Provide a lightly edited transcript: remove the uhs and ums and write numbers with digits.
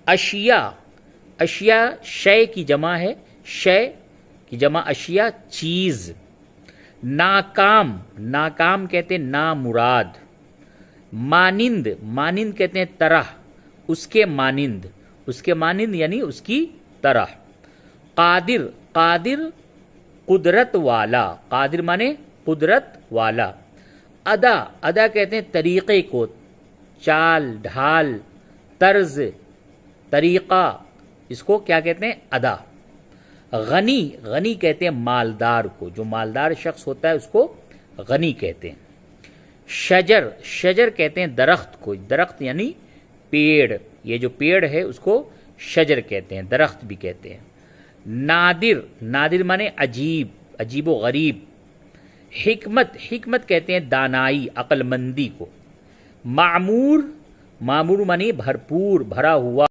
अशिया, अशिया शय की जमा है, शय की जमा अशिया, चीज। नाकाम, नाकाम कहते हैं नामुराद। मानिंद, मानिंद कहते हैं तरह, उसके मानिंद, उसके मानिंद यानी उसकी तरह। कादिर, कादिर कुदरत वाला, कादिर माने कुदरत वाला। अदा, अदा कहते हैं तरीक़े को, चाल ढाल, तर्ज, तरीक़ा, इसको क्या कहते हैं? अदा। गनी, गनी कहते हैं मालदार को, जो मालदार शख्स होता है उसको गनी कहते हैं। शजर, शजर कहते हैं दरख्त को, दरख्त यानी पेड़, ये जो पेड़ है उसको शजर कहते हैं, दरख्त भी कहते हैं। नादिर, नादिर माने अजीब, अजीबो गरीब। हिकमत, हिकमत कहते हैं दानाई, अक्लमंदी को। मामूर, मामूर माने भरपूर, भरा हुआ।